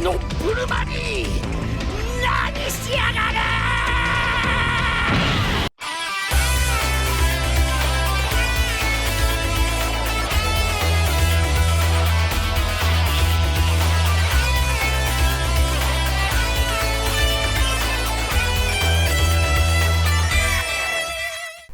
のブルマに何しやがる。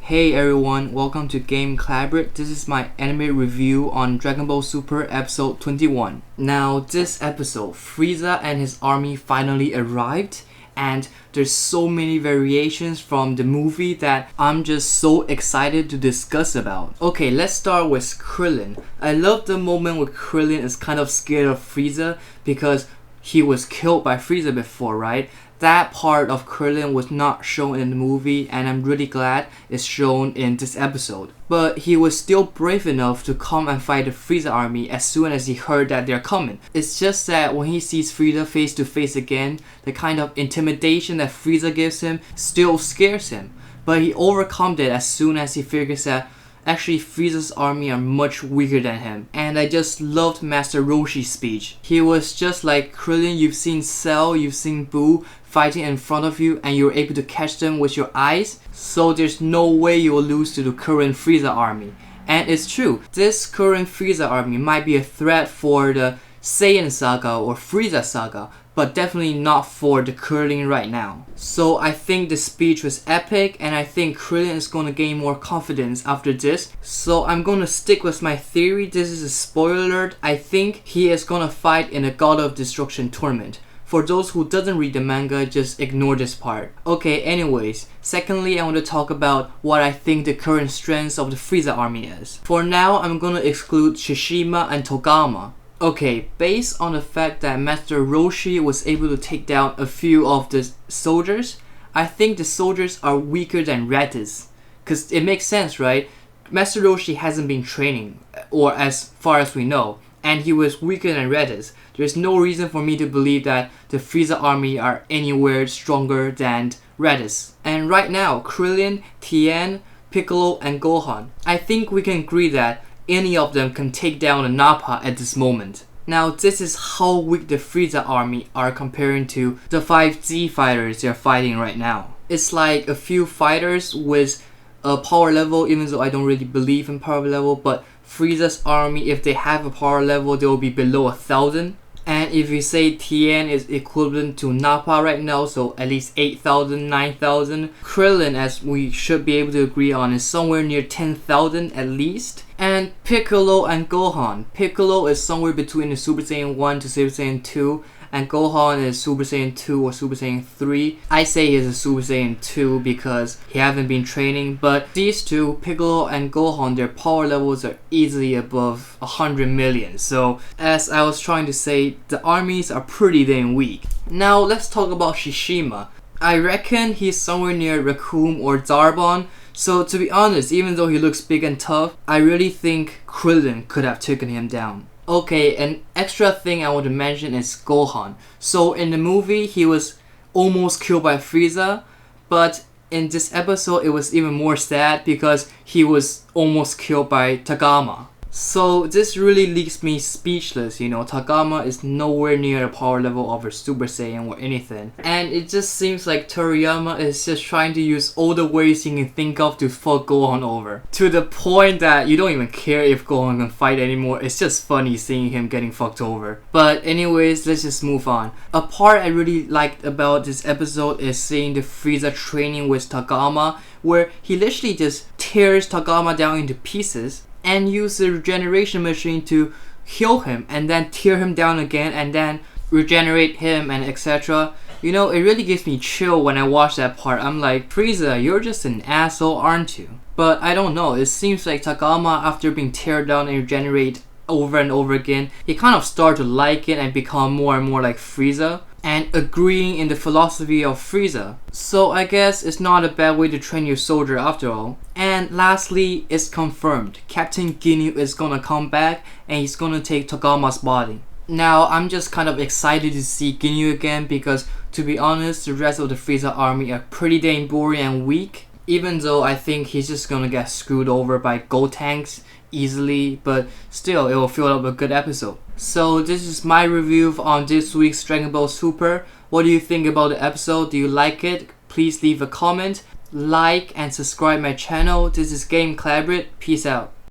Hey everyone, welcome to Game Collaborate. This is my anime review on Dragon Ball Super episode 21. Now this episode, Frieza and his army finally arrived, and there's so many variations from the movie that I'm just so excited to discuss about. Okay, let's start with Krillin. I love the moment where Krillin is kind of scared of Frieza because he was killed by Frieza before, right? That part of Krillin was not shown in the movie, and I'm really glad it's shown in this episode. But he was still brave enough to come and fight the Frieza army as soon as he heard that they're coming. It's just that when he sees Frieza face to face again, the kind of intimidation that Frieza gives him still scares him. But he overcomes it as soon as he figures that actually Frieza's army are much weaker than him. And I just loved Master Roshi's speech. He was just like, Krillin, you've seen Cell, you've seen Boo fighting in front of you, and you were able to catch them with your eyes, so there's no way you will lose to the current Frieza army. And it's true, this current Frieza army might be a threat for the Saiyan saga or Frieza saga, but definitely not for the Krillin right now. So I think the speech was epic, and I think Krillin is going to gain more confidence after this. So I'm going to stick with my theory. This is a spoiler alert. I think he is going to fight in a God of Destruction tournament. For those who doesn't read the manga, just ignore this part. Okay, anyways, secondly, I want to talk about what I think the current strengths of the Frieza army is. For now, I'm going to exclude Shishima and Togama. Okay, based on the fact that Master Roshi was able to take down a few of the soldiers, I think the soldiers are weaker than Raditz. Cause it makes sense, right? Master Roshi hasn't been training, or as far as we know, and he was weaker than Raditz. There's no reason for me to believe that the Frieza army are anywhere stronger than Raditz. And right now, Krillin, Tien, Piccolo, and Gohan, I think we can agree that any of them can take down the Nappa at this moment. Now this is how weak the Frieza army are comparing to the 5 Z fighters they're fighting right now. It's like a few fighters with a power level, even though I don't really believe in power level, but Frieza's army, if they have a power level, they will be below 1,000. And if you say Tien is equivalent to Nappa right now, so at least 8,000, 9,000. Krillin, as we should be able to agree on, is somewhere near 10,000 at least. And Piccolo and Gohan. Piccolo is somewhere between the Super Saiyan 1 to Super Saiyan 2. And Gohan is Super Saiyan 2 or Super Saiyan 3. I say he's a Super Saiyan 2 because he haven't been training. But these two, Piccolo and Gohan, their power levels are easily above 100 million. So as I was trying to say, the armies are pretty damn weak. Now let's talk about Shishima. I reckon he's somewhere near Raccoon or Zarbon. So to be honest, even though he looks big and tough, I really think Krillin could have taken him down. Okay, an extra thing I want to mention is Gohan. So in the movie, he was almost killed by Frieza, but in this episode, it was even more sad because he was almost killed by Togama. So this really leaves me speechless, you know. Togama is nowhere near the power level of a Super Saiyan or anything. And it just seems like Toriyama is just trying to use all the ways he can think of to fuck Gohan over. To the point that you don't even care if Gohan can fight anymore. It's just funny seeing him getting fucked over. But anyways, let's just move on. A part I really liked about this episode is seeing the Frieza training with Togama, where he literally just tears Togama down into pieces and use the regeneration machine to heal him and then tear him down again and then regenerate him and etc. You know, it really gives me chill when I watch that part. I'm like, Frieza, you're just an asshole, aren't you? But I don't know, it seems like Togama, after being teared down and regenerate over and over again, he kind of started to like it and become more and more like Frieza and agreeing in the philosophy of Frieza. So I guess it's not a bad way to train your soldier after all. And lastly, it's confirmed. Captain Ginyu is gonna come back and he's gonna take Togama's body. Now, I'm just kind of excited to see Ginyu again because, to be honest, the rest of the Frieza army are pretty damn boring and weak. Even though I think he's just gonna get screwed over by Gotenks easily, but still it will fill up a good episode. So this is my review on this week's Dragon Ball Super. What do you think about the episode? Do you like it? Please leave a comment, like and subscribe my channel. This is Game Collaborate. Peace out.